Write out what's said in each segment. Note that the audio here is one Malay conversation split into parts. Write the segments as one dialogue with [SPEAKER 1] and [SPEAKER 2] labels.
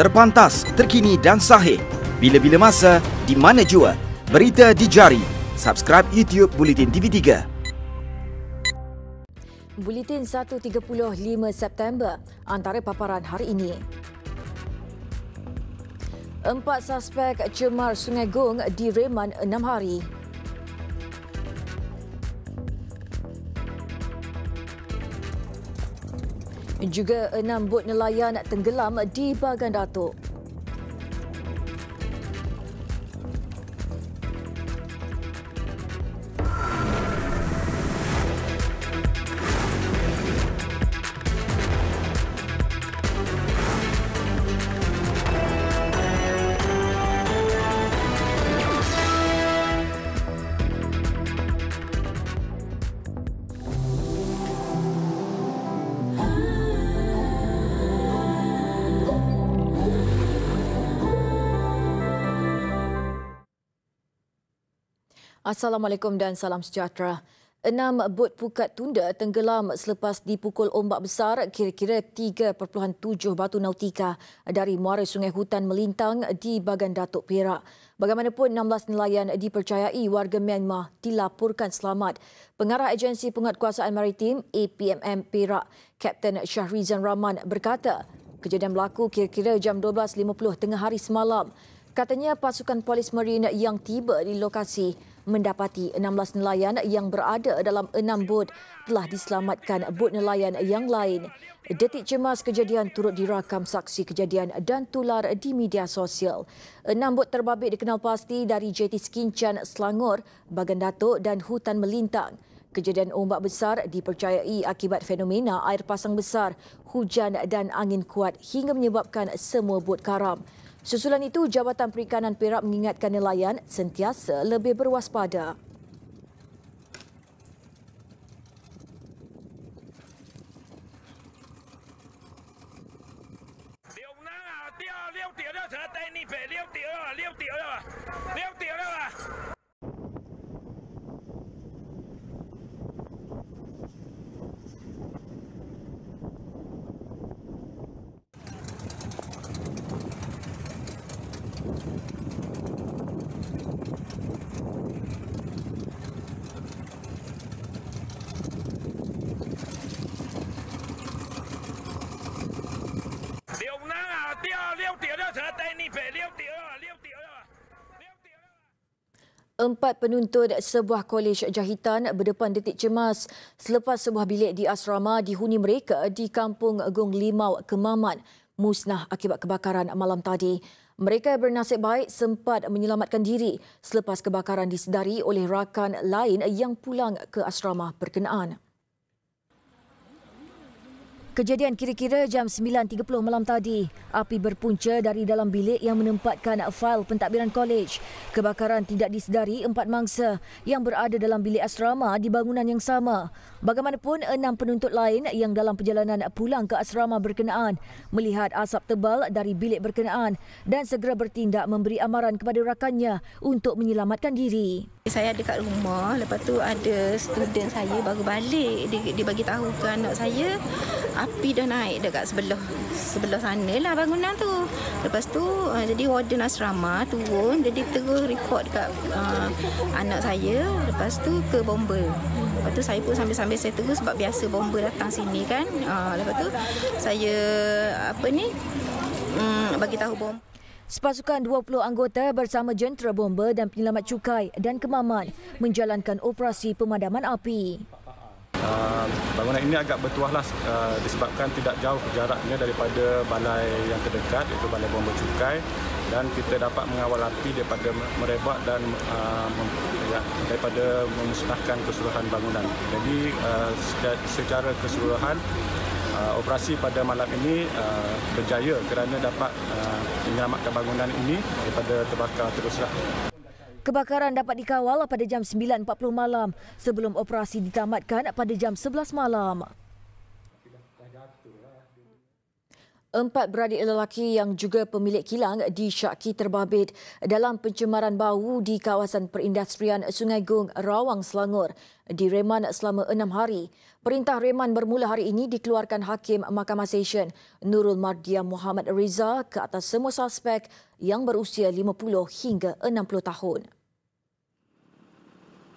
[SPEAKER 1] Terpantas, terkini dan sahih. Bila-bila masa, di mana jua. Berita di jari. Subscribe YouTube Buletin TV3.
[SPEAKER 2] Buletin 1.35 September, antara paparan hari ini. 4 suspek cemar Sungai Gong direman 6 hari. Juga 6 bot nelayan tenggelam di Bagan Datuk. Assalamualaikum dan salam sejahtera. 6 bot pukat tunda tenggelam selepas dipukul ombak besar kira-kira 3.7 batu nautika dari muara Sungai Hutan melintang di Bagan Datuk, Perak. Bagaimanapun, 16 nelayan dipercayai warga Myanmar dilaporkan selamat. Pengarah Agensi Penguatkuasaan Maritim APMM Perak, Kapten Shahrizan Rahman berkata, kejadian berlaku kira-kira jam 12.50 tengah hari semalam. Katanya pasukan polis marin yang tiba di lokasi mendapati 16 nelayan yang berada dalam 6 bot telah diselamatkan bot nelayan yang lain. Detik cemas kejadian turut dirakam saksi kejadian dan tular di media sosial. 6 bot terbabit dikenal pasti dari JT Skincan, Selangor, Bagan Datuk dan Hutan Melintang. Kejadian ombak besar dipercayai akibat fenomena air pasang besar, hujan dan angin kuat hingga menyebabkan semua bot karam. Susulan itu, Jabatan Perikanan Perak mengingatkan nelayan sentiasa lebih berwaspada. Empat penuntut sebuah kolej jahitan berdepan detik cemas selepas sebuah bilik di asrama dihuni mereka di Kampung Gong Limau, Kemaman, musnah akibat kebakaran malam tadi. Mereka bernasib baik sempat menyelamatkan diri selepas kebakaran disedari oleh rakan lain yang pulang ke asrama berkenaan. Kejadian kira-kira jam 9.30 malam tadi. Api berpunca dari dalam bilik yang menempatkan fail pentadbiran kolej. Kebakaran tidak disedari 4 mangsa yang berada dalam bilik asrama di bangunan yang sama. Bagaimanapun, 6 penuntut lain yang dalam perjalanan pulang ke asrama berkenaan melihat asap tebal dari bilik berkenaan dan segera bertindak memberi amaran kepada rakannya untuk menyelamatkan diri.
[SPEAKER 3] Saya ada kat rumah, lepas tu ada student saya baru balik. Dia bagi tahu ke anak saya, api dah naik dekat sebelah sana lah bangunan tu. Lepas tu jadi warden asrama turun, jadi terus report kat anak saya. Lepas tu ke bomber. Lepas tu saya pun sambil-sambil saya tunggu sebab biasa bomber datang sini kan. Lepas tu saya bagi tahu bomber.
[SPEAKER 2] Sepasukan 20 anggota bersama jentera bomba dan penyelamat cukai dan Kemaman menjalankan operasi pemadaman api.
[SPEAKER 4] Bangunan ini agak bertuahlah disebabkan tidak jauh jaraknya daripada balai yang terdekat, iaitu Balai Bomba Cukai, dan kita dapat mengawal api daripada merebak dan daripada memusnahkan keseluruhan bangunan. Jadi secara keseluruhan operasi pada malam ini berjaya kerana dapat menyelamatkan bangunan ini daripada terbakar teruslah.
[SPEAKER 2] Kebakaran dapat dikawal pada jam 9.40 malam sebelum operasi ditamatkan pada jam 11 malam. 4 beradik lelaki yang juga pemilik kilang disyaki terbabit dalam pencemaran bau di kawasan perindustrian Sungai Gung, Rawang, Selangor direman selama 6 hari. Perintah reman bermula hari ini dikeluarkan Hakim Mahkamah Session Nurul Mardian Muhammad Riza ke atas semua suspek yang berusia 50 hingga 60 tahun.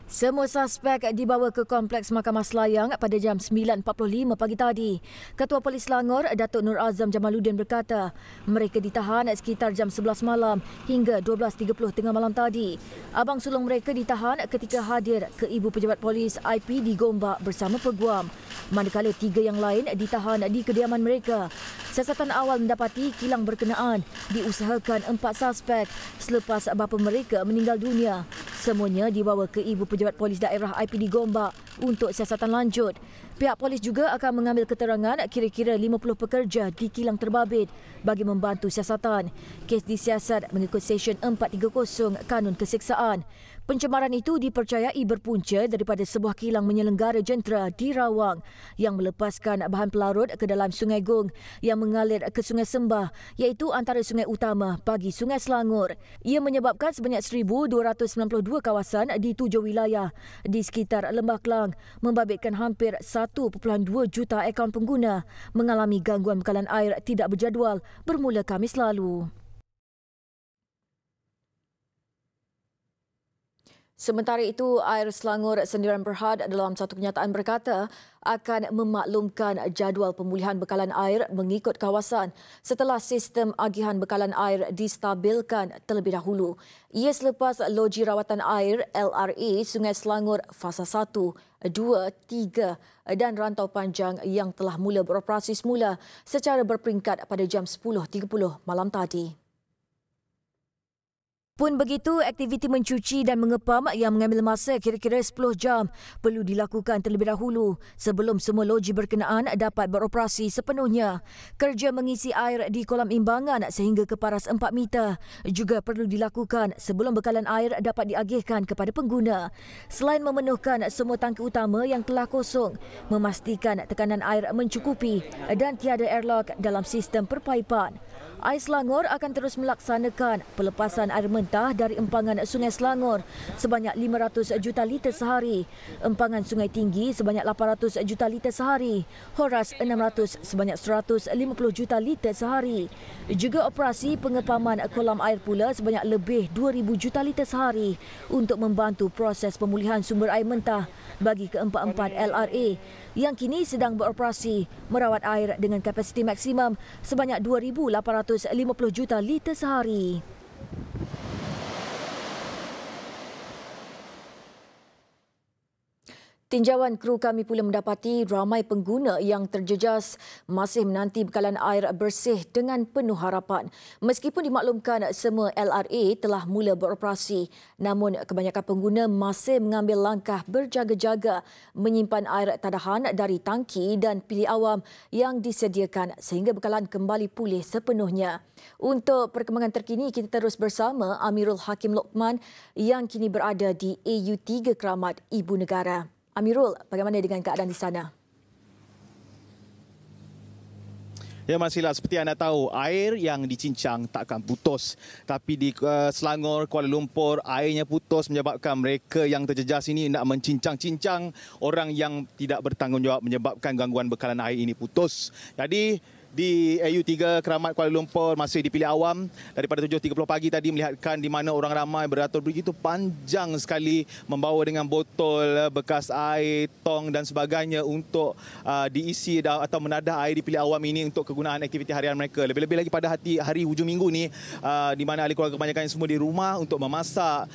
[SPEAKER 2] Semua suspek dibawa ke Kompleks Mahkamah Selayang pada jam 9.45 pagi tadi. Ketua Polis Selangor, Datuk Nur Azam Jamaluddin berkata, mereka ditahan sekitar jam 11 malam hingga 12.30 tengah malam tadi. Abang sulung mereka ditahan ketika hadir ke Ibu Pejabat Polis IP di Gombak bersama peguam. Manakala 3 yang lain ditahan di kediaman mereka. Siasatan awal mendapati kilang berkenaan diusahakan 4 suspek selepas bapa mereka meninggal dunia. Semuanya dibawa ke Ibu Pejabat Polis Daerah IP di Gombak untuk siasatan lanjut. Pihak polis juga akan mengambil keterangan kira-kira 50 pekerja di kilang terbabit bagi membantu siasatan. Kes disiasat mengikut Seksyen 430 Kanun Keseksaan. Pencemaran itu dipercayai berpunca daripada sebuah kilang menyelenggara jentera di Rawang yang melepaskan bahan pelarut ke dalam Sungai Gung yang mengalir ke Sungai Sembah, iaitu antara sungai utama bagi Sungai Selangor. Ia menyebabkan sebanyak 1,292 kawasan di 7 wilayah di sekitar Lembah Kelang, membabitkan hampir 1.2 juta akaun pengguna mengalami gangguan bekalan air tidak berjadual bermula Khamis lalu. Sementara itu, Air Selangor Sendirian Berhad dalam satu kenyataan berkata akan memaklumkan jadual pemulihan bekalan air mengikut kawasan setelah sistem agihan bekalan air distabilkan terlebih dahulu. Ia selepas Loji Rawatan Air LRA Sungai Selangor Fasa 1, 2, 3 dan Rantau Panjang yang telah mula beroperasi semula secara berperingkat pada jam 10.30 malam tadi. Pun begitu, aktiviti mencuci dan mengepam yang mengambil masa kira-kira 10 jam perlu dilakukan terlebih dahulu sebelum semua loji berkenaan dapat beroperasi sepenuhnya. Kerja mengisi air di kolam imbangan sehingga ke paras 4 meter juga perlu dilakukan sebelum bekalan air dapat diagihkan kepada pengguna. Selain memenuhkan semua tangki utama yang telah kosong, memastikan tekanan air mencukupi dan tiada airlock dalam sistem perpaipan. Air Selangor akan terus melaksanakan pelepasan air mentah dari empangan Sungai Selangor sebanyak 500 juta liter sehari, empangan Sungai Tinggi sebanyak 800 juta liter sehari, Horas 600 sebanyak 150 juta liter sehari. Juga operasi pengepaman kolam air pula sebanyak lebih 2,000 juta liter sehari untuk membantu proses pemulihan sumber air mentah bagi keempat-empat LRA yang kini sedang beroperasi merawat air dengan kapasiti maksimum sebanyak 2,850 juta liter sehari. Tinjauan kru kami pula mendapati ramai pengguna yang terjejas masih menanti bekalan air bersih dengan penuh harapan. Meskipun dimaklumkan semua LRA telah mula beroperasi, namun kebanyakan pengguna masih mengambil langkah berjaga-jaga menyimpan air tadahan dari tangki dan bilik awam yang disediakan sehingga bekalan kembali pulih sepenuhnya. Untuk perkembangan terkini, kita terus bersama Amirul Hakim Lokman yang kini berada di AU3 Keramat Ibu Negara. Amirul, bagaimana dengan keadaan di sana?
[SPEAKER 5] Ya, masihlah seperti anda tahu, air yang dicincang takkan putus. Tapi di Selangor, Kuala Lumpur, airnya putus menyebabkan mereka yang terjejas ini nak mencincang-cincang orang yang tidak bertanggungjawab menyebabkan gangguan bekalan air ini putus. Jadi di AU3 Keramat Kuala Lumpur masih dipilih awam daripada 7.30 pagi tadi melihatkan di mana orang ramai beratur begitu panjang sekali membawa dengan botol bekas air, tong dan sebagainya untuk diisi atau menadah air dipilih awam ini untuk kegunaan aktiviti harian mereka. Lebih-lebih lagi pada hari hujung minggu ni di mana ahli keluarga kebanyakan semua di rumah untuk memasak,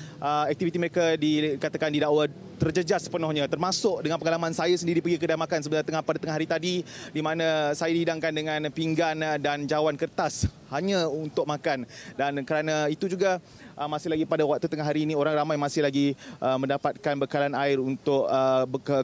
[SPEAKER 5] aktiviti mereka dikatakan didakwa terjejas sepenuhnya, termasuk dengan pengalaman saya sendiri pergi kedai makan sebenarnya pada tengah hari tadi di mana saya dihidangkan dengan pinggan dan cawan kertas hanya untuk makan, dan kerana itu juga masih lagi pada waktu tengah hari ini orang ramai masih lagi mendapatkan bekalan air untuk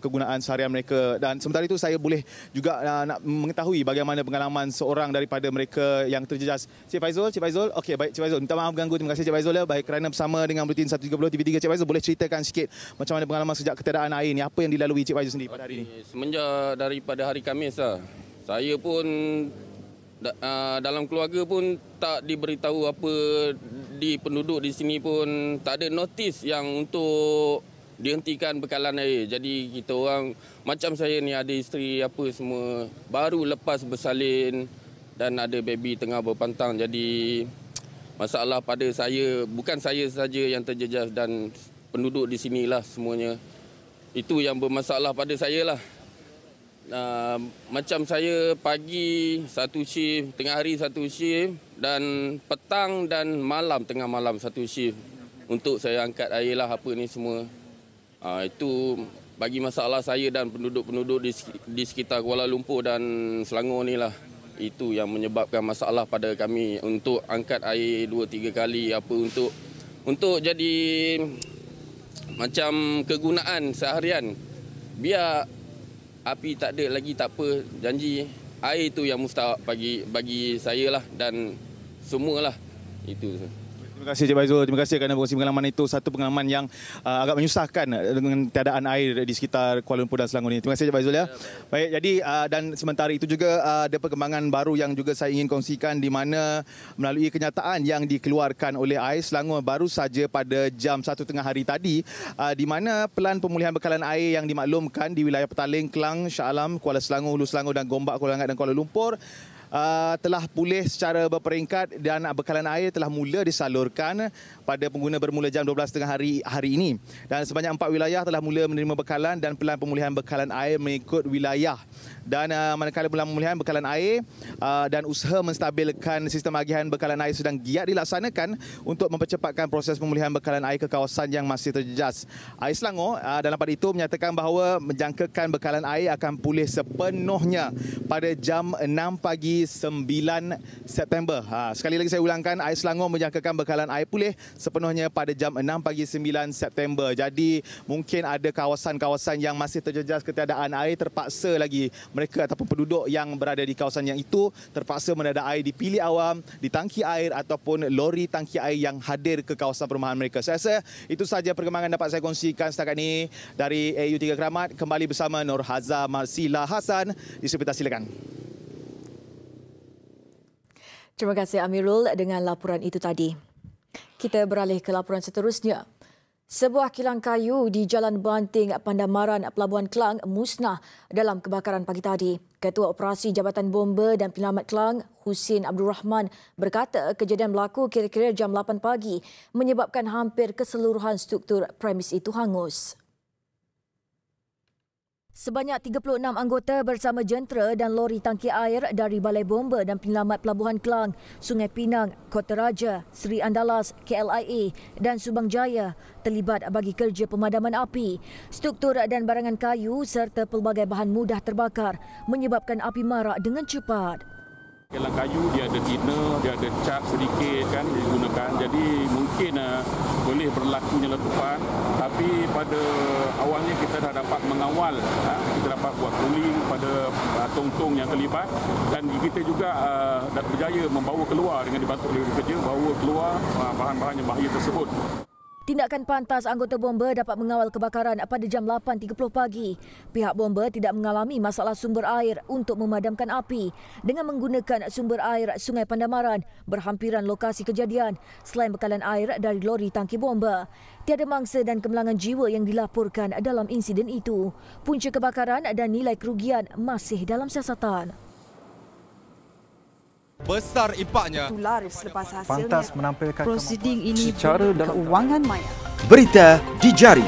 [SPEAKER 5] kegunaan seharian mereka. Dan sementara itu saya boleh juga nak mengetahui bagaimana pengalaman seorang daripada mereka yang terjejas. Cik Faizul. Okey, baik Cik Faizul, minta maaf ganggu. Terima kasih Cik Faizul. Baik, kerana bersama dengan Buletin 130 TV3, Cik Faizul boleh ceritakan sikit macam mana pengalaman sejak ketiadaan air ni, apa yang dilalui Cik Faizul sendiri pada hari ini?
[SPEAKER 6] Semenjak daripada hari Khamis lah, saya pun dalam keluarga pun tak diberitahu apa, di penduduk di sini pun tak ada notis yang untuk dihentikan bekalan air. Jadi kita orang, macam saya ni ada isteri apa semua, baru lepas bersalin dan ada baby tengah berpantang. Jadi masalah pada saya, bukan saya saja yang terjejas dan penduduk di sinilah semuanya. Itu yang bermasalah pada saya lah. Macam saya pagi satu shift, tengah hari satu shift dan petang dan malam, tengah malam satu shift untuk saya angkat air lah apa ni semua. Itu bagi masalah saya dan penduduk-penduduk di sekitar Kuala Lumpur dan Selangor ni lah. Itu yang menyebabkan masalah pada kami untuk angkat air 2-3 kali apa untuk jadi macam kegunaan seharian. Biar api tak ada lagi tak apa, janji air tu yang mustahak bagi saya lah dan semualah itu.
[SPEAKER 5] Terima kasih Cik Faizul. Terima kasih kerana berkongsi pengalaman itu. Satu pengalaman yang agak menyusahkan dengan tiadaan air di sekitar Kuala Lumpur dan Selangor ini. Terima kasih Cik Faizul ya. Baik, jadi dan sementara itu juga ada perkembangan baru yang juga saya ingin kongsikan di mana melalui kenyataan yang dikeluarkan oleh Air Selangor baru saja pada jam 1 tengah hari tadi, di mana pelan pemulihan bekalan air yang dimaklumkan di wilayah Petaling, Klang, Shah Alam, Kuala Selangor, Hulu Selangor dan Gombak, Kuala Langat dan Kuala Lumpur telah pulih secara berperingkat dan bekalan air telah mula disalurkan pada pengguna bermula jam 12.30 hari ini. Dan sebanyak 4 wilayah telah mula menerima bekalan dan pelan pemulihan bekalan air mengikut wilayah. Dan manakala pelan pemulihan bekalan air dan usaha menstabilkan sistem agihan bekalan air sedang giat dilaksanakan untuk mempercepatkan proses pemulihan bekalan air ke kawasan yang masih terjejas. Air Selangor dalam pada itu menyatakan bahawa menjangkakan bekalan air akan pulih sepenuhnya pada jam 6 pagi 9 September. Sekali lagi saya ulangkan, Air Selangor menjangkakan bekalan air pulih sepenuhnya pada jam 6 pagi 9 September. Jadi mungkin ada kawasan-kawasan yang masih terjejas ketiadaan air, terpaksa lagi mereka ataupun penduduk yang berada di kawasan yang itu terpaksa mendadak air di bilik awam, di tangki air ataupun lori tangki air yang hadir ke kawasan perumahan mereka. Saya rasa itu sahaja perkembangan dapat saya kongsikan setakat ini dari AU3 Keramat. Kembali bersama Nur Haza Marsila Hasan. Distributor, silakan.
[SPEAKER 2] Terima kasih Amirul dengan laporan itu tadi. Kita beralih ke laporan seterusnya. Sebuah kilang kayu di Jalan Banting, Pandamaran, Pelabuhan Klang musnah dalam kebakaran pagi tadi. Ketua Operasi Jabatan Bomba dan Penyelamat Klang, Husin Abdul Rahman, berkata kejadian berlaku kira-kira jam 8 pagi menyebabkan hampir keseluruhan struktur premis itu hangus. Sebanyak 36 anggota bersama jentera dan lori tangki air dari Balai Bomba dan Penyelamat Pelabuhan Klang, Sungai Pinang, Kota Raja, Seri Andalas, KLIA dan Subang Jaya terlibat bagi kerja pemadaman api. Struktur dan barangan kayu serta pelbagai bahan mudah terbakar menyebabkan api marak dengan cepat.
[SPEAKER 7] Kilang kayu dia ada thinner, dia ada cat sedikit kan digunakan. Jadi mungkin boleh berlakunya letupan, tapi pada awalnya kita dah dapat mengawal, kita dapat buat cooling pada tong-tong yang terlibat dan kita juga dah berjaya membawa keluar dengan dibantu oleh kerja, bawa keluar bahan-bahan yang bahaya tersebut.
[SPEAKER 2] Tindakan pantas anggota bomba dapat mengawal kebakaran pada jam 8.30 pagi. Pihak bomba tidak mengalami masalah sumber air untuk memadamkan api dengan menggunakan sumber air Sungai Pandamaran berhampiran lokasi kejadian selain bekalan air dari lori tangki bomba. Tiada mangsa dan kemelangan jiwa yang dilaporkan dalam insiden itu. Punca kebakaran dan nilai kerugian masih dalam siasatan.
[SPEAKER 8] Besar impaknya.
[SPEAKER 9] Selepas hasilnya,
[SPEAKER 10] pantas menampilkan
[SPEAKER 9] prosiding ini
[SPEAKER 10] secara dalam
[SPEAKER 9] keuangan maya.
[SPEAKER 1] Berita di jari.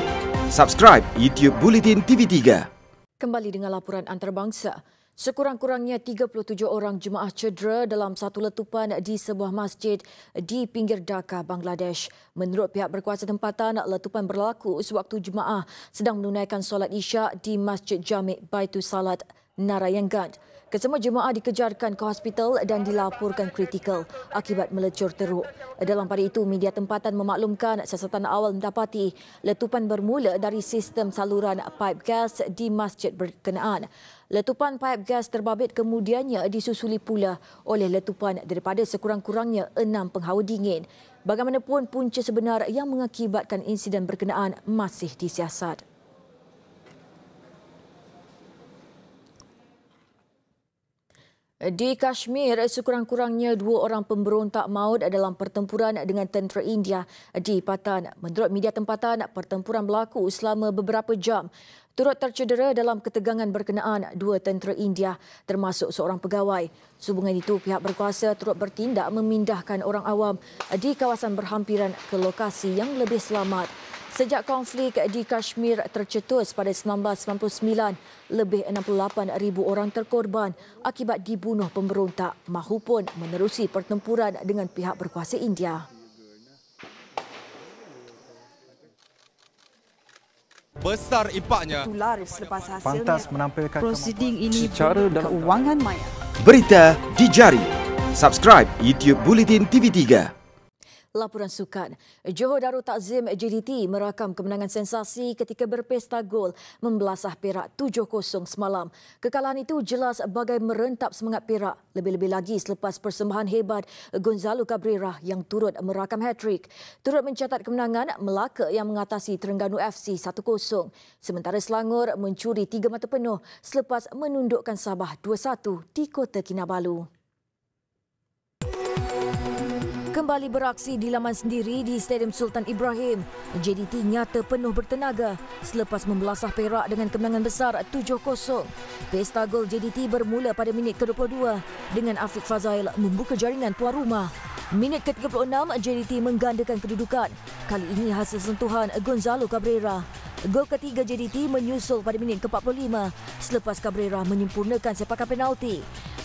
[SPEAKER 1] Subscribe YouTube Bulletin TV3.
[SPEAKER 2] Kembali dengan laporan antarabangsa. Sekurang-kurangnya 37 orang jemaah cedera dalam satu letupan di sebuah masjid di pinggir Dhaka, Bangladesh. Menurut pihak berkuasa tempatan, letupan berlaku sewaktu jemaah sedang menunaikan solat Isyak di Masjid Jami' Baitul Salat, Narayangganj. Kesemua jemaah dikejarkan ke hospital dan dilaporkan kritikal akibat melecur teruk. Dalam pada itu, media tempatan memaklumkan siasatan awal mendapati letupan bermula dari sistem saluran paip gas di masjid berkenaan. Letupan paip gas terbabit kemudiannya disusuli pula oleh letupan daripada sekurang-kurangnya 6 penghawa dingin. Bagaimanapun, punca sebenar yang mengakibatkan insiden berkenaan masih disiasat. Di Kashmir, sekurang-kurangnya 2 orang pemberontak maut dalam pertempuran dengan tentera India di Patan. Menurut media tempatan, pertempuran berlaku selama beberapa jam. Turut tercedera dalam ketegangan berkenaan 2 tentera India termasuk seorang pegawai. Sehubungan itu, pihak berkuasa turut bertindak memindahkan orang awam di kawasan berhampiran ke lokasi yang lebih selamat. Sejak konflik di Kashmir tercetus pada 1999, lebih 68,000 orang terkorban akibat dibunuh pemberontak mahupun menerusi pertempuran dengan pihak berkuasa India.
[SPEAKER 8] Besar impaknya.
[SPEAKER 9] Tular selepas hasilnya.
[SPEAKER 10] Pantas menampilkan
[SPEAKER 9] prosiding ini
[SPEAKER 10] secara dalam
[SPEAKER 9] keuangan maya.
[SPEAKER 1] Berita di jari. Subscribe YouTube Bulletin TV3.
[SPEAKER 2] Laporan sukan. Johor Darul Takzim JDT merakam kemenangan sensasi ketika berpesta gol membelasah Perak 7-0 semalam. Kekalahan itu jelas bagai merentap semangat Perak, lebih-lebih lagi selepas persembahan hebat Gonzalo Cabrera yang turut merakam hat-trick. Turut mencatat kemenangan Melaka yang mengatasi Terengganu FC 1-0. Sementara Selangor mencuri 3 mata penuh selepas menundukkan Sabah 2-1 di Kota Kinabalu. Kembali beraksi di laman sendiri di Stadium Sultan Ibrahim, JDT nyata penuh bertenaga selepas membelasah Perak dengan kemenangan besar 7-0. Pesta gol JDT bermula pada minit ke-22 dengan Afiq Fazail membuka jaringan tuan rumah. Minit ke-36, JDT menggandakan kedudukan. Kali ini hasil sentuhan Gonzalo Cabrera. Gol ketiga JDT menyusul pada minit ke-45 selepas Cabrera menyempurnakan sepakan penalti.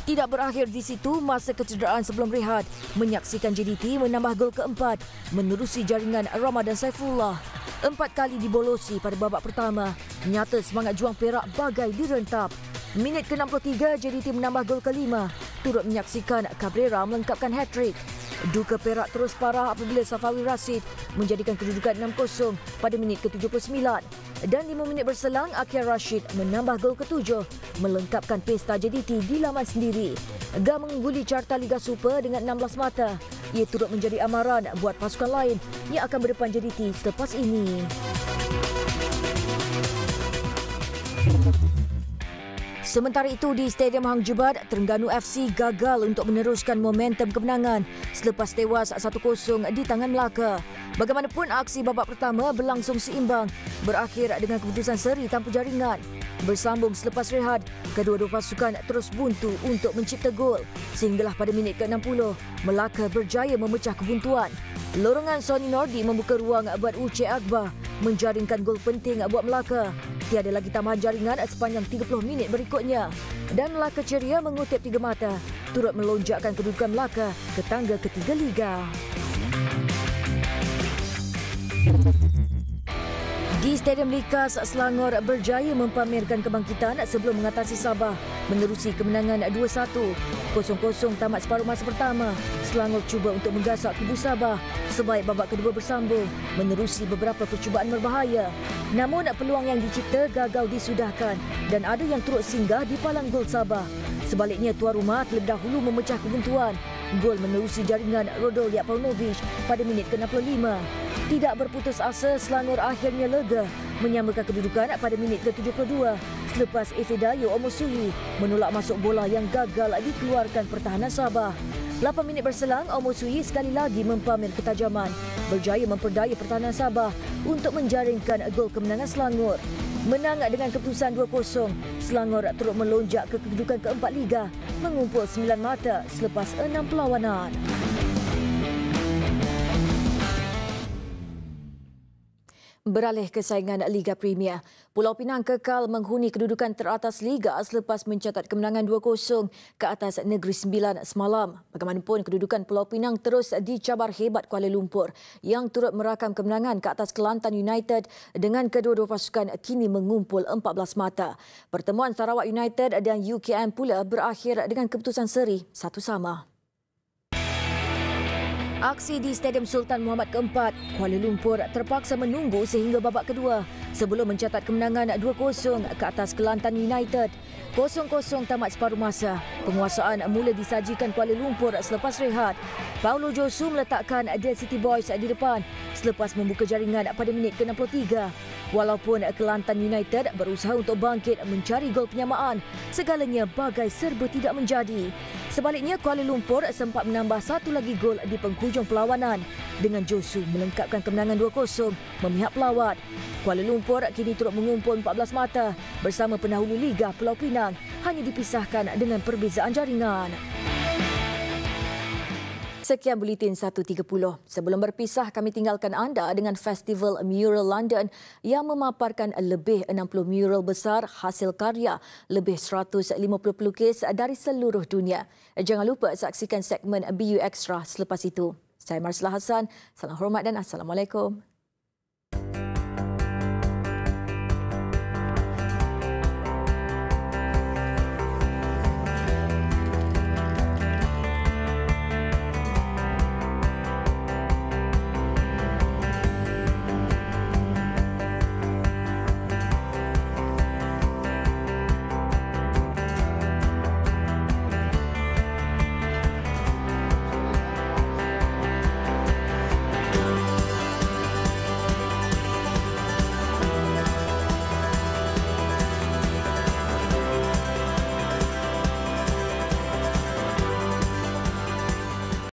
[SPEAKER 2] Tidak berakhir di situ, masa kecederaan sebelum rehat menyaksikan JDT menambah gol keempat menerusi jaringan Ramadan Saifullah. 4 kali dibolosi pada babak pertama. Nyata semangat juang Perak bagai direntap. Minit ke-63, JDT menambah gol kelima. Turut menyaksikan Cabrera melengkapkan hat-trick. Duka Perak terus parah apabila Safawi Rashid menjadikan kedudukan 6-0 pada minit ke-79. Dan 5 minit berselang, Akhir Rashid menambah gol ke-7 melengkapkan pesta JDT di laman sendiri. Gam mengungguli carta Liga Super dengan 16 mata. Ia turut menjadi amaran buat pasukan lain yang akan berdepan JDT selepas ini. Sementara itu di Stadium Hang Jebat, Terengganu FC gagal untuk meneruskan momentum kemenangan selepas tewas 1-0 di tangan Melaka. Bagaimanapun, aksi babak pertama berlangsung seimbang, berakhir dengan keputusan seri tanpa jaringan. Bersambung selepas rehat, kedua-dua pasukan terus buntu untuk mencipta gol. Sehinggalah pada minit ke-60, Melaka berjaya memecah kebuntuan. Lorongan Sonny Nordi membuka ruang buat Uche Akbar menjaringkan gol penting buat Melaka. Tiada lagi tambahan jaringan sepanjang 30 minit berikutnya. Dan Melaka ceria mengutip 3 mata, turut melonjakkan kedudukan Melaka ke tangga ketiga Liga. Di Stadium Likas, Selangor berjaya mempamerkan kebangkitan sebelum mengatasi Sabah menerusi kemenangan 2-1. 0-0 tamat separuh masa pertama. Selangor cuba untuk menggasak kubu Sabah sebaik babak kedua bersambung menerusi beberapa percubaan berbahaya. Namun peluang yang dicipta gagal disudahkan dan ada yang turut singgah di palang gol Sabah. Sebaliknya, tuan rumah terlebih dahulu memecah kebuntuan. Gol menerusi jaringan Rodolja Paunovic pada minit ke-65. Tidak berputus asa, Selangor akhirnya lega menyamakan kedudukan pada minit ke-72 selepas Ifedayo Omosuyi menolak masuk bola yang gagal dikeluarkan pertahanan Sabah. 8 minit berselang, Omosuyi sekali lagi mempamer ketajaman, berjaya memperdaya pertahanan Sabah untuk menjaringkan gol kemenangan Selangor. Menang dengan keputusan 2-0, Selangor turut melonjak ke kedudukan keempat Liga, mengumpul 9 mata selepas 6 perlawanan. Beralih ke saingan Liga Premier, Pulau Pinang kekal menghuni kedudukan teratas Liga selepas mencatat kemenangan 2-0 ke atas Negeri Sembilan semalam. Bagaimanapun, kedudukan Pulau Pinang terus dicabar hebat Kuala Lumpur yang turut merakam kemenangan ke atas Kelantan United dengan kedua-dua pasukan kini mengumpul 14 mata. Pertemuan Sarawak United dan UKM pula berakhir dengan keputusan seri 1-1. Aksi di Stadium Sultan Muhammad keempat, Kuala Lumpur terpaksa menunggu sehingga babak kedua sebelum mencatat kemenangan 2-0 ke atas Kelantan United. 0-0 tamat separuh masa. Penguasaan mula disajikan Kuala Lumpur selepas rehat. Paulo Josu meletakkan The City Boys di depan selepas membuka jaringan pada minit ke-63. Walaupun Kelantan United berusaha untuk bangkit mencari gol penyamaan, segalanya bagai serba tidak menjadi. Sebaliknya, Kuala Lumpur sempat menambah satu lagi gol di penghujung perlawanan dengan Josu melengkapkan kemenangan 2-0 memihak pelawat. Kuala Lumpur kini turut mengumpul 14 mata bersama pendahulu Liga Pulau Pinang, hanya dipisahkan dengan perbezaan jaringan. Sekian Buletin 1.30. Sebelum berpisah, kami tinggalkan anda dengan Festival Mural London yang memaparkan lebih 60 mural besar hasil karya lebih 150 pelukis dari seluruh dunia. Jangan lupa saksikan segmen BU Extra selepas itu. Saya Marslah Hassan. Salam hormat dan Assalamualaikum.